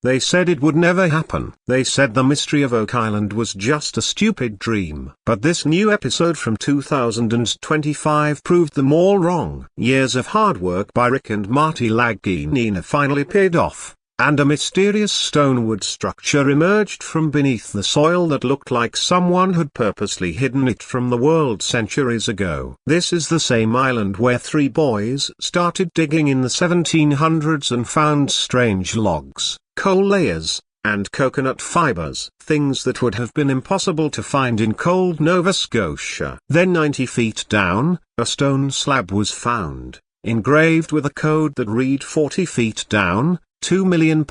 They said it would never happen. They said the mystery of Oak Island was just a stupid dream. But this new episode from 2025 proved them all wrong. Years of hard work by Rick and Marty Laginina finally paid off, and a mysterious stonewood structure emerged from beneath the soil that looked like someone had purposely hidden it from the world centuries ago. This is the same island where three boys started digging in the 1700s and found strange logs, coal layers, and coconut fibers, things that would have been impossible to find in cold Nova Scotia. Then 90 feet down, a stone slab was found, engraved with a code that read 40 feet down, £2 million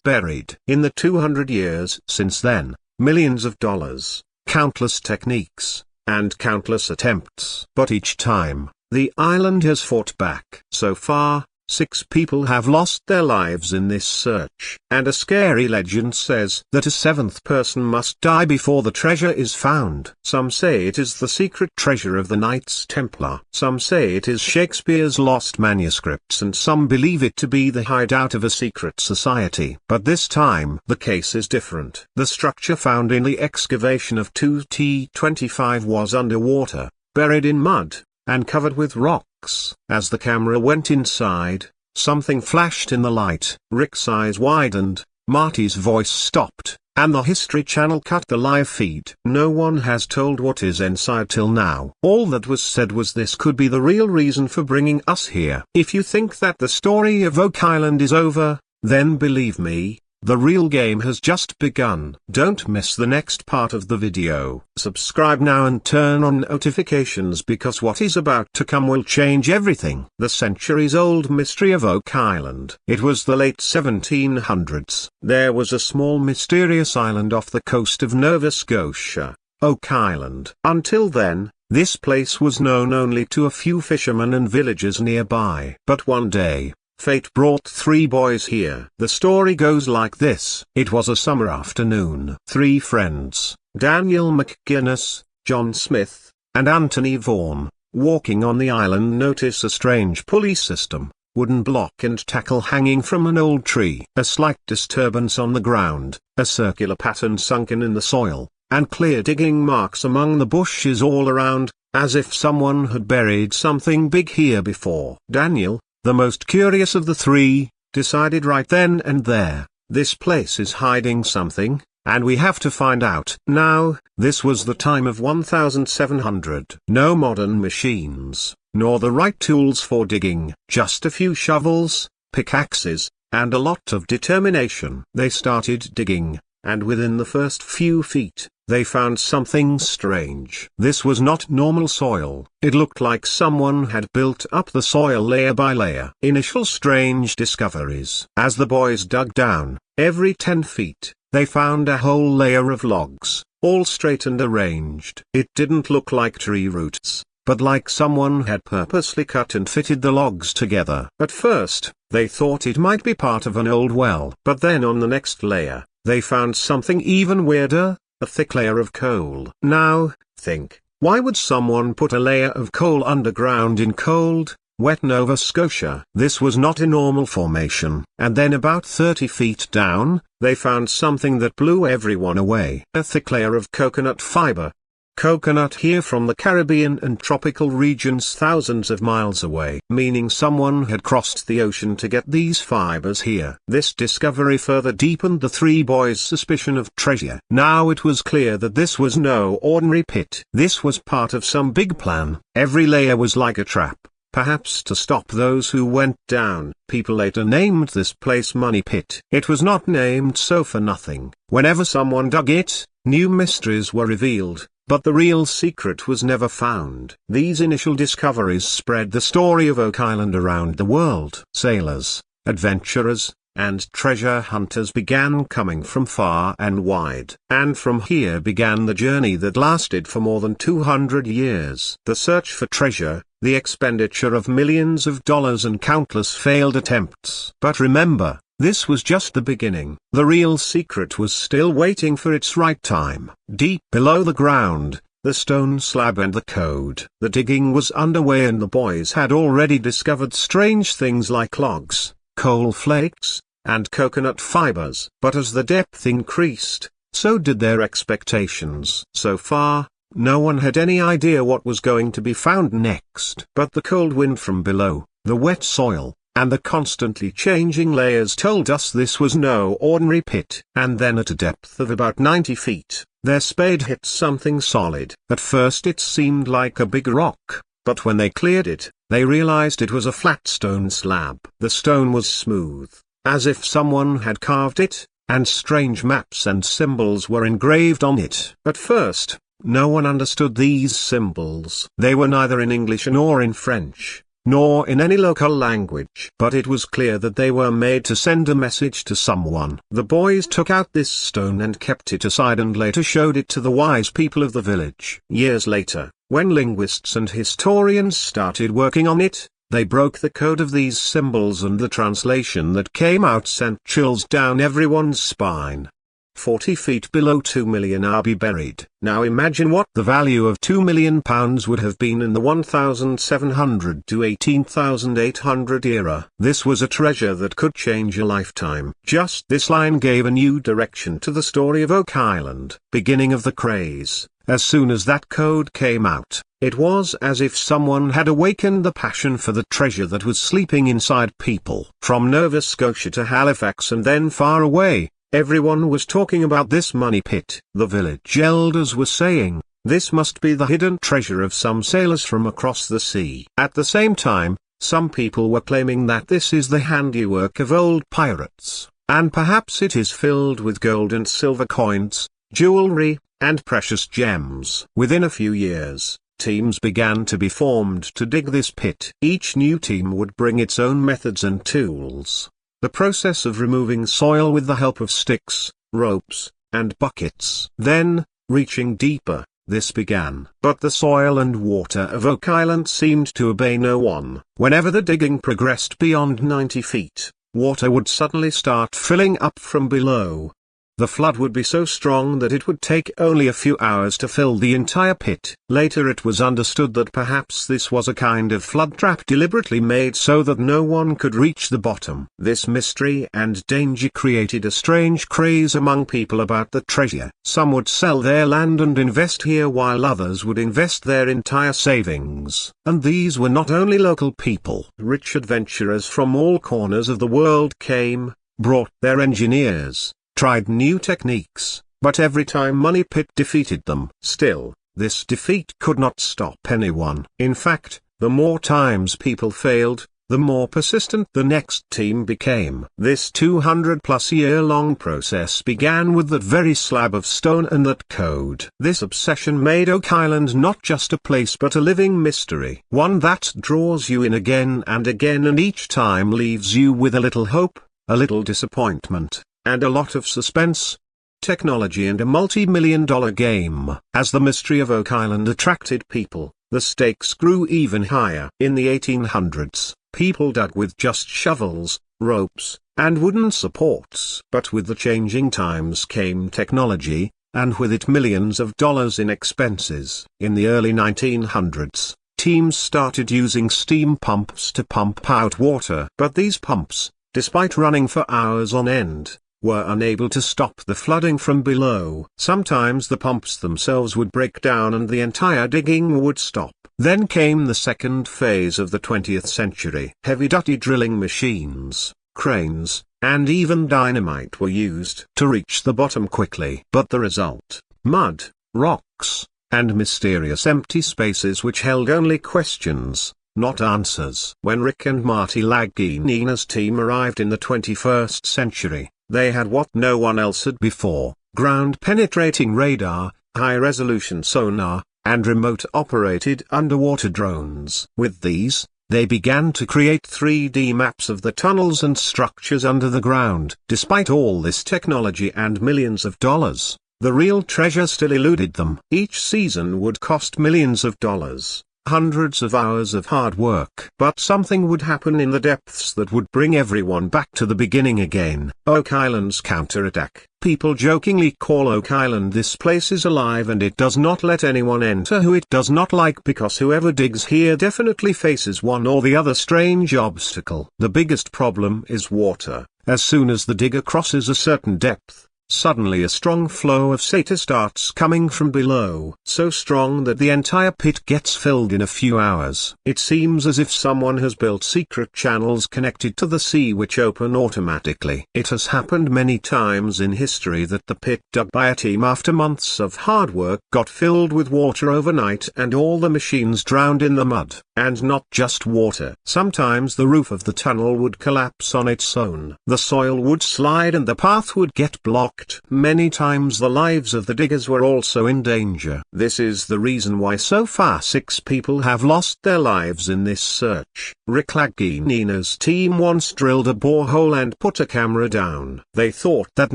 buried. In the 200 years since then, millions of dollars, countless techniques, and countless attempts. But each time, the island has fought back. So far, 6 people have lost their lives in this search. And a scary legend says that a 7th person must die before the treasure is found. Some say it is the secret treasure of the Knights Templar. Some say it is Shakespeare's lost manuscripts, and some believe it to be the hideout of a secret society. But this time the case is different. The structure found in the excavation of 2T25 was underwater, buried in mud, and covered with rocks. As the camera went inside, something flashed in the light. Rick's eyes widened, Marty's voice stopped, and the History Channel cut the live feed. No one has told what is inside till now. All that was said was this could be the real reason for bringing us here. If you think that the story of Oak Island is over, then believe me, the real game has just begun. Don't miss the next part of the video. Subscribe now and turn on notifications, because what is about to come will change everything. The centuries-old mystery of Oak Island. It was the late 1700s. There was a small mysterious island off the coast of Nova Scotia, Oak Island. Until then, this place was known only to a few fishermen and villagers nearby. But one day, fate brought 3 boys here. The story goes like this. It was a summer afternoon. 3 friends, Daniel McGuinness, John Smith, and Anthony Vaughan, walking on the island, notice a strange pulley system, wooden block and tackle hanging from an old tree. A slight disturbance on the ground, a circular pattern sunken in the soil, and clear digging marks among the bushes all around, as if someone had buried something big here before. Daniel, the most curious of the 3, decided right then and there, this place is hiding something, and we have to find out. Now, this was the time of 1700. No modern machines, nor the right tools for digging, just a few shovels, pickaxes, and a lot of determination. They started digging, and within the first few feet, they found something strange. This was not normal soil. It looked like someone had built up the soil layer by layer. Initial strange discoveries. As the boys dug down, every 10 feet, they found a whole layer of logs, all straight and arranged. It didn't look like tree roots, but like someone had purposely cut and fitted the logs together. At first, they thought it might be part of an old well. But then on the next layer, they found something even weirder. A thick layer of coal. Now, think, why would someone put a layer of coal underground in cold, wet Nova Scotia? This was not a normal formation. And then about 30 feet down, they found something that blew everyone away. A thick layer of coconut fiber. Coconut here from the Caribbean and tropical regions thousands of miles away, meaning someone had crossed the ocean to get these fibers here. This discovery further deepened the 3 boys' suspicion of treasure. Now it was clear that this was no ordinary pit. This was part of some big plan. Every layer was like a trap, perhaps to stop those who went down. People later named this place Money Pit. It was not named so for nothing. Whenever someone dug it, new mysteries were revealed. But the real secret was never found. These initial discoveries spread the story of Oak Island around the world. Sailors, adventurers, and treasure hunters began coming from far and wide. And from here began the journey that lasted for more than 200 years. The search for treasure, the expenditure of millions of dollars and countless failed attempts. But remember, this was just the beginning. The real secret was still waiting for its right time. Deep below the ground, the stone slab and the code. The digging was underway, and the boys had already discovered strange things like logs, coal flakes, and coconut fibers. But as the depth increased, so did their expectations. So far, no one had any idea what was going to be found next. But the cold wind from below, the wet soil, and the constantly changing layers told us this was no ordinary pit. And then at a depth of about 90 feet, their spade hit something solid. At first it seemed like a big rock, but when they cleared it, they realized it was a flat stone slab. The stone was smooth, as if someone had carved it, and strange maps and symbols were engraved on it. At first, no one understood these symbols. They were neither in English nor in French, nor in any local language. But it was clear that they were made to send a message to someone. The boys took out this stone and kept it aside and later showed it to the wise people of the village. Years later, when linguists and historians started working on it, they broke the code of these symbols, and the translation that came out sent chills down everyone's spine. 40 feet below 2 million are be buried. Now imagine what the value of £2 million would have been in the 1700 to 18,800 era. This was a treasure that could change a lifetime. Just this line gave a new direction to the story of Oak Island. Beginning of the craze. As soon as that code came out, it was as if someone had awakened the passion for the treasure that was sleeping inside people. From Nova Scotia to Halifax and then far away, everyone was talking about this money pit. The village elders were saying, this must be the hidden treasure of some sailors from across the sea. At the same time, some people were claiming that this is the handiwork of old pirates, and perhaps it is filled with gold and silver coins, jewelry, and precious gems. Within a few years, teams began to be formed to dig this pit. Each new team would bring its own methods and tools. The process of removing soil with the help of sticks, ropes, and buckets. Then, reaching deeper, this began. But the soil and water of Oak Island seemed to obey no one. Whenever the digging progressed beyond 90 feet, water would suddenly start filling up from below. The flood would be so strong that it would take only a few hours to fill the entire pit. Later it was understood that perhaps this was a kind of flood trap deliberately made so that no one could reach the bottom. This mystery and danger created a strange craze among people about the treasure. Some would sell their land and invest here while others would invest their entire savings. And these were not only local people. Rich adventurers from all corners of the world came, brought their engineers, tried new techniques, but every time Money Pit defeated them. Still, this defeat could not stop anyone. In fact, the more times people failed, the more persistent the next team became. This 200-plus-year-long process began with that very slab of stone and that code. This obsession made Oak Island not just a place but a living mystery. One that draws you in again and each time leaves you with a little hope, a little disappointment, and a lot of suspense, technology and a multi-million-dollar game. As the mystery of Oak Island attracted people, the stakes grew even higher. In the 1800s, people dug with just shovels, ropes, and wooden supports. But with the changing times came technology, and with it millions of dollars in expenses. In the early 1900s, teams started using steam pumps to pump out water. But these pumps, despite running for hours on end, were unable to stop the flooding from below. Sometimes the pumps themselves would break down and the entire digging would stop. Then came the second phase of the 20th century. Heavy-duty drilling machines, cranes, and even dynamite were used to reach the bottom quickly. But the result? Mud, rocks, and mysterious empty spaces which held only questions, not answers. When Rick and Marty Laginina's team arrived in the 21st century, they had what no one else had before: ground-penetrating radar, high-resolution sonar, and remote-operated underwater drones. With these, they began to create 3D maps of the tunnels and structures under the ground. Despite all this technology and millions of dollars, the real treasure still eluded them. Each season would cost millions of dollars, hundreds of hours of hard work. But something would happen in the depths that would bring everyone back to the beginning again. Oak Island's counterattack. People jokingly call Oak Island "this place is alive and it does not let anyone enter who it does not like, because whoever digs here definitely faces one or the other strange obstacle." The biggest problem is water, As soon as the digger crosses a certain depth, suddenly a strong flow of sata starts coming from below, so strong that the entire pit gets filled in a few hours. It seems as if someone has built secret channels connected to the sea which open automatically. It has happened many times in history that the pit dug by a team after months of hard work got filled with water overnight and all the machines drowned in the mud. And not just water. Sometimes the roof of the tunnel would collapse on its own. The soil would slide and the path would get blocked. Many times the lives of the diggers were also in danger. This is the reason why so far 6 people have lost their lives in this search. Rick Laginina's team once drilled a borehole and put a camera down. They thought that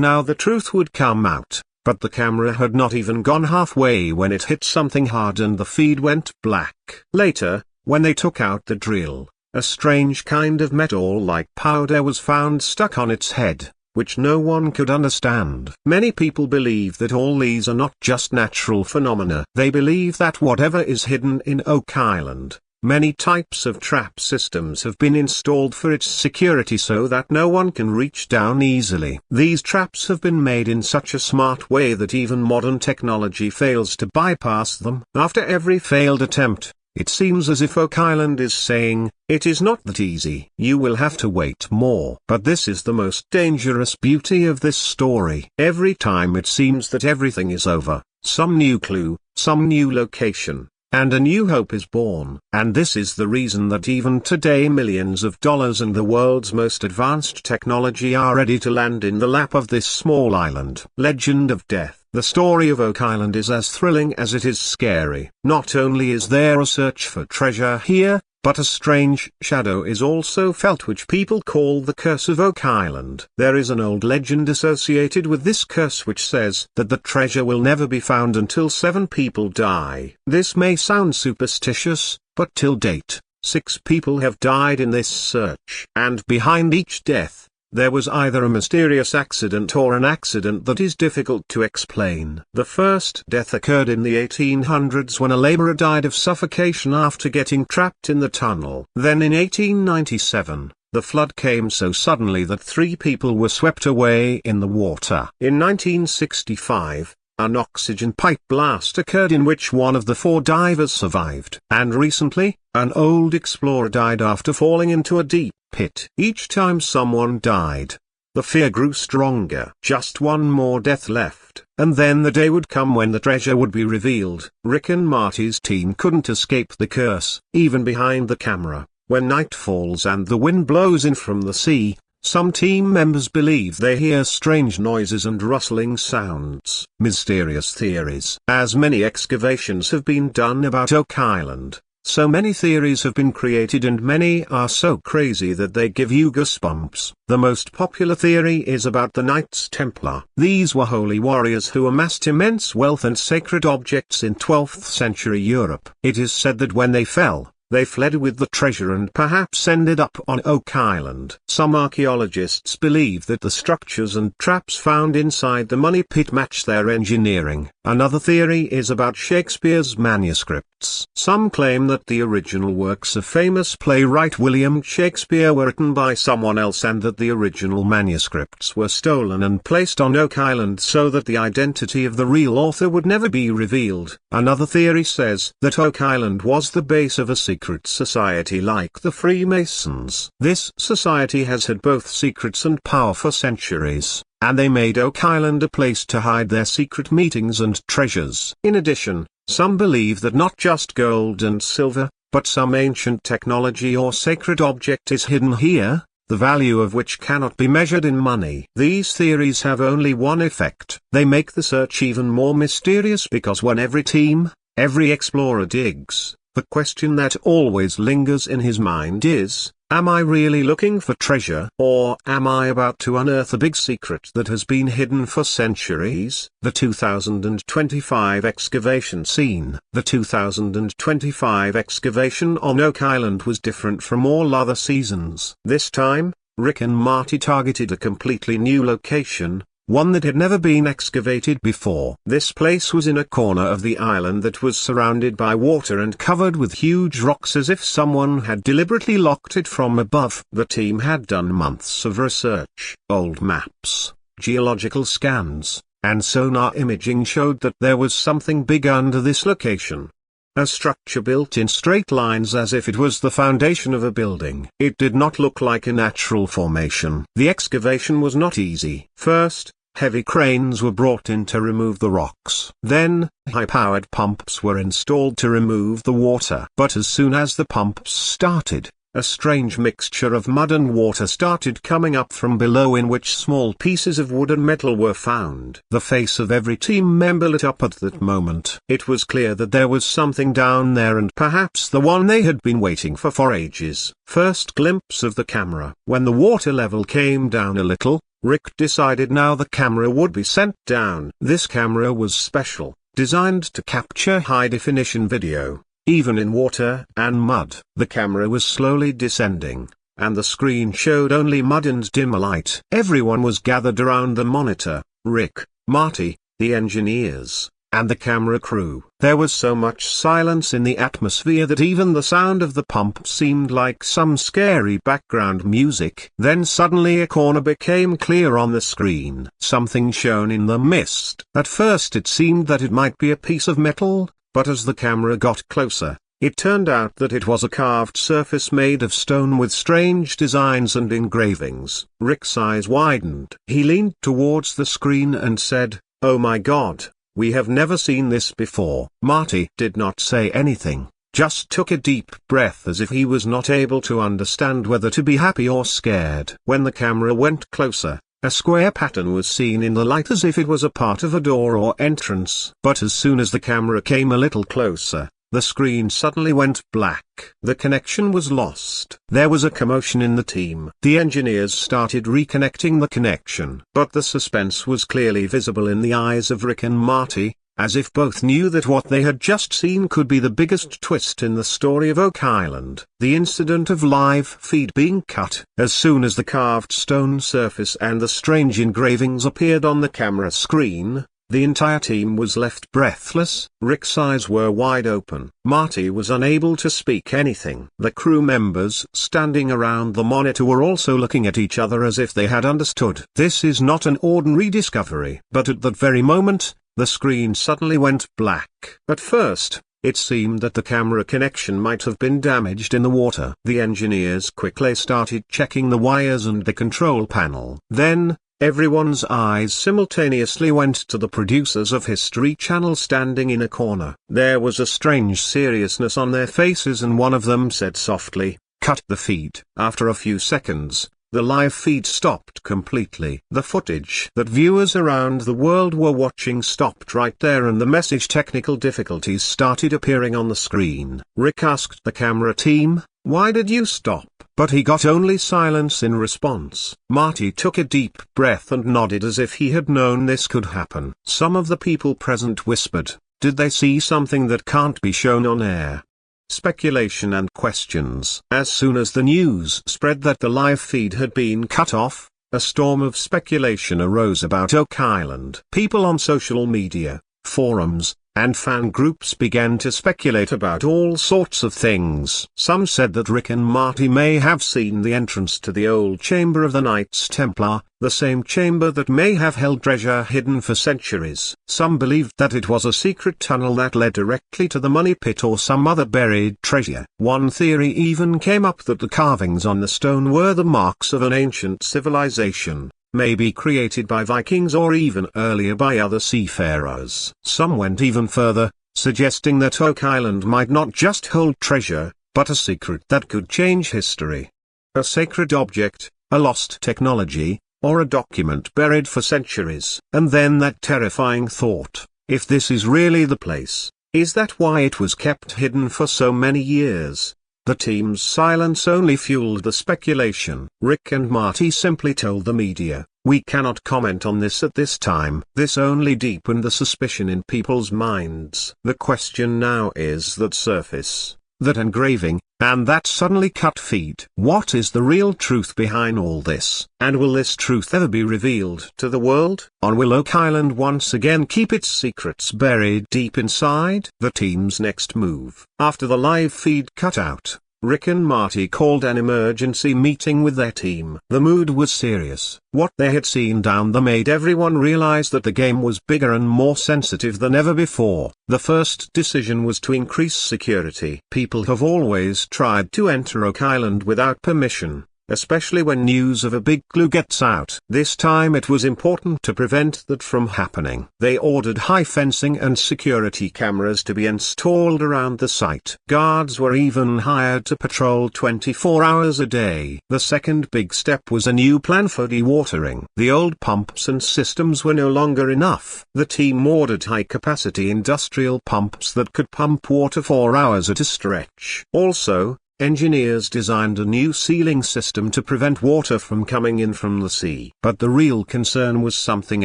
now the truth would come out. But the camera had not even gone halfway when it hit something hard and the feed went black. Later, when they took out the drill, a strange kind of metal-like powder was found stuck on its head, which no one could understand. Many people believe that all these are not just natural phenomena. They believe that whatever is hidden in Oak Island, many types of trap systems have been installed for its security so that no one can reach down easily. These traps have been made in such a smart way that even modern technology fails to bypass them. After every failed attempt, it seems as if Oak Island is saying, it is not that easy. You will have to wait more. But this is the most dangerous beauty of this story. Every time it seems that everything is over, some new clue, some new location, and a new hope is born. And this is the reason that even today millions of dollars and the world's most advanced technology are ready to land in the lap of this small island. Legend of Death. The story of Oak Island is as thrilling as it is scary. Not only is there a search for treasure here, but a strange shadow is also felt which people call the Curse of Oak Island. There is an old legend associated with this curse which says that the treasure will never be found until 7 people die. This may sound superstitious, but till date, 6 people have died in this search. And behind each death, there was either a mysterious accident or an accident that is difficult to explain. The first death occurred in the 1800s when a laborer died of suffocation after getting trapped in the tunnel. Then in 1897, the flood came so suddenly that 3 people were swept away in the water. In 1965, an oxygen pipe blast occurred in which one of the 4 divers survived. And recently, an old explorer died after falling into a deep pit. Each time someone died, the fear grew stronger. Just one more death left, and then the day would come when the treasure would be revealed. Rick and Marty's team couldn't escape the curse. Even behind the camera, when night falls and the wind blows in from the sea, some team members believe they hear strange noises and rustling sounds. Mysterious theories. As many excavations have been done about Oak Island, so many theories have been created and many are so crazy that they give you goosebumps. The most popular theory is about the Knights Templar. These were holy warriors who amassed immense wealth and sacred objects in 12th century Europe. It is said that when they fell, they fled with the treasure and perhaps ended up on Oak Island. Some archaeologists believe that the structures and traps found inside the money pit match their engineering. Another theory is about Shakespeare's manuscripts. Some claim that the original works of famous playwright William Shakespeare were written by someone else and that the original manuscripts were stolen and placed on Oak Island so that the identity of the real author would never be revealed. Another theory says that Oak Island was the base of a secret society like the Freemasons. This society has had both secrets and power for centuries, and they made Oak Island a place to hide their secret meetings and treasures. In addition, some believe that not just gold and silver, but some ancient technology or sacred object is hidden here, the value of which cannot be measured in money. These theories have only one effect. They make the search even more mysterious because when every team, every explorer digs, the question that always lingers in his mind is, am I really looking for treasure, or am I about to unearth a big secret that has been hidden for centuries? The 2025 excavation scene. The 2025 excavation on Oak Island was different from all other seasons. This time, Rick and Marty targeted a completely new location, one that had never been excavated before. This place was in a corner of the island that was surrounded by water and covered with huge rocks as if someone had deliberately locked it from above. The team had done months of research. Old maps, geological scans, and sonar imaging showed that there was something big under this location. A structure built in straight lines as if it was the foundation of a building. It did not look like a natural formation. The excavation was not easy. First, heavy cranes were brought in to remove the rocks. Then, high-powered pumps were installed to remove the water. But as soon as the pumps started, a strange mixture of mud and water started coming up from below, in which small pieces of wood and metal were found. The face of every team member lit up at that moment. It was clear that there was something down there, and perhaps the one they had been waiting for ages. First glimpse of the camera. When the water level came down a little, Rick decided now the camera would be sent down. This camera was special, designed to capture high-definition video. Even in water and mud. The camera was slowly descending, and the screen showed only mud and dim light. Everyone was gathered around the monitor: Rick, Marty, the engineers, and the camera crew. There was so much silence in the atmosphere that even the sound of the pump seemed like some scary background music. Then suddenly a corner became clear on the screen. Something shone in the mist. At first it seemed that it might be a piece of metal, but as the camera got closer, it turned out that it was a carved surface made of stone with strange designs and engravings. Rick's eyes widened. He leaned towards the screen and said, "Oh my God, we have never seen this before." Marty did not say anything, just took a deep breath as if he was not able to understand whether to be happy or scared. When the camera went closer, a square pattern was seen in the light as if it was a part of a door or entrance. But as soon as the camera came a little closer, the screen suddenly went black. The connection was lost. There was a commotion in the team. The engineers started reconnecting the connection. But the suspense was clearly visible in the eyes of Rick and Marty, as if both knew that what they had just seen could be the biggest twist in the story of Oak Island. The incident of live feed being cut. As soon as the carved stone surface and the strange engravings appeared on the camera screen, the entire team was left breathless. Rick's eyes were wide open. Marty was unable to speak anything. The crew members standing around the monitor were also looking at each other as if they had understood. This is not an ordinary discovery. But at that very moment, the screen suddenly went black. At first, it seemed that the camera connection might have been damaged in the water. The engineers quickly started checking the wires and the control panel. Then, everyone's eyes simultaneously went to the producers of History Channel standing in a corner. There was a strange seriousness on their faces, and one of them said softly, "Cut the feed." After a few seconds, the live feed stopped completely. The footage that viewers around the world were watching stopped right there, and the message "technical difficulties" started appearing on the screen. Rick asked the camera team, "Why did you stop?" But he got only silence in response. Marty took a deep breath and nodded as if he had known this could happen. Some of the people present whispered, "Did they see something that can't be shown on air?" Speculation and questions. As soon as the news spread that the live feed had been cut off, a storm of speculation arose about Oak Island. People on social media, forums, and fan groups began to speculate about all sorts of things. Some said that Rick and Marty may have seen the entrance to the old chamber of the Knights Templar, the same chamber that may have held treasure hidden for centuries. Some believed that it was a secret tunnel that led directly to the money pit or some other buried treasure. One theory even came up that the carvings on the stone were the marks of an ancient civilization, maybe created by Vikings or even earlier by other seafarers. Some went even further, suggesting that Oak Island might not just hold treasure, but a secret that could change history. A sacred object, a lost technology, or a document buried for centuries. And then that terrifying thought, if this is really the place, is that why it was kept hidden for so many years? The team's silence only fueled the speculation. Rick and Marty simply told the media, "We cannot comment on this at this time." This only deepened the suspicion in people's minds. The question now is that surface, that engraving, and that suddenly cut feed. What is the real truth behind all this? And will this truth ever be revealed to the world? Or will Oak Island once again keep its secrets buried deep inside? The team's next move. After the live feed cut out, Rick and Marty called an emergency meeting with their team. The mood was serious. What they had seen down there made everyone realize that the game was bigger and more sensitive than ever before. The first decision was to increase security. People have always tried to enter Oak Island without permission, especially when news of a big clue gets out. This time it was important to prevent that from happening. They ordered high fencing and security cameras to be installed around the site. Guards were even hired to patrol 24 hours a day. The second big step was a new plan for dewatering. The old pumps and systems were no longer enough. The team ordered high-capacity industrial pumps that could pump water 4 hours at a stretch. Also, engineers designed a new sealing system to prevent water from coming in from the sea. But the real concern was something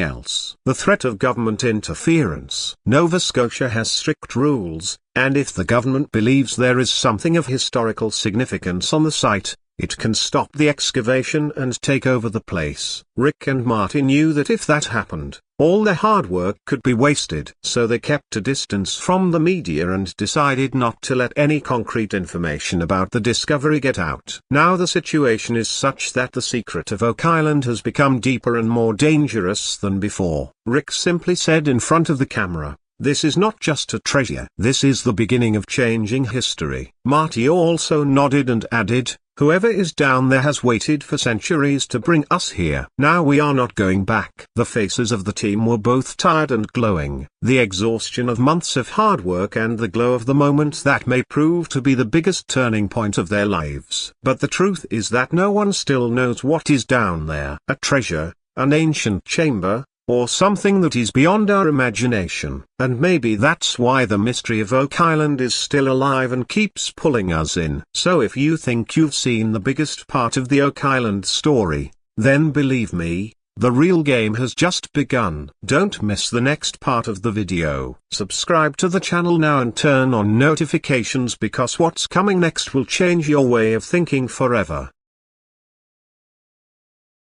else. The threat of government interference. Nova Scotia has strict rules, and if the government believes there is something of historical significance on the site, it can stop the excavation and take over the place. Rick and Marty knew that if that happened, all their hard work could be wasted. So they kept a distance from the media and decided not to let any concrete information about the discovery get out. Now the situation is such that the secret of Oak Island has become deeper and more dangerous than before. Rick simply said in front of the camera, "This is not just a treasure. This is the beginning of changing history." Marty also nodded and added, "Whoever is down there has waited for centuries to bring us here. Now we are not going back." The faces of the team were both tired and glowing. The exhaustion of months of hard work and the glow of the moment that may prove to be the biggest turning point of their lives. But the truth is that no one still knows what is down there. A treasure, an ancient chamber, or something that is beyond our imagination. And maybe that's why the mystery of Oak Island is still alive and keeps pulling us in. So if you think you've seen the biggest part of the Oak Island story, then believe me, the real game has just begun. Don't miss the next part of the video. Subscribe to the channel now and turn on notifications because what's coming next will change your way of thinking forever.